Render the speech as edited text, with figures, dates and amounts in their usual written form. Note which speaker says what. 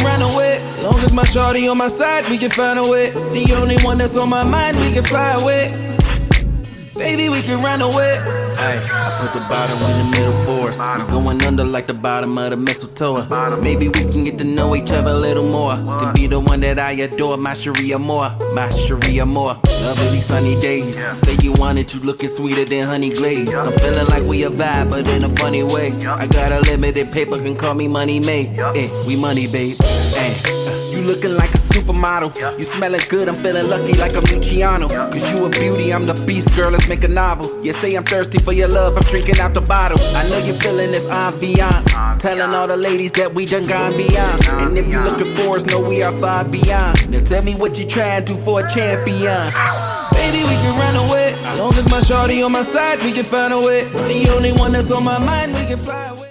Speaker 1: run away. Long as my shorty on my side, we can find a way. The only one that's on my mind, we can fly away. Baby, we can run away. Ay, I put the bottom in the middle for us. We going under like the bottom of the mistletoe. Maybe we can get to know each other a little more. Could be the one that I adore, my Cherie Amour, my Cherie Amour. Lovely these sunny days. Say you wanted to, looking sweeter than honey glazed. I'm feeling like we a vibe, but in a funny way. I got a limited paper, can call me Money Made. We money, babe. You looking like a supermodel. You smelling good, I'm feeling lucky like I'm Luciano. Cause you a beauty, I'm the beast, girl, let's make a novel. You say I'm thirsty for your love, I'm drinking out the bottle. I know you're feeling this ambiance, telling all the ladies that we done gone beyond. And if you looking for us, know we are far beyond. Now tell me what you trying to do for a champion. Baby, we can run away. As long as my shorty on my side, we can find a way. The only one that's on my mind, we can fly away.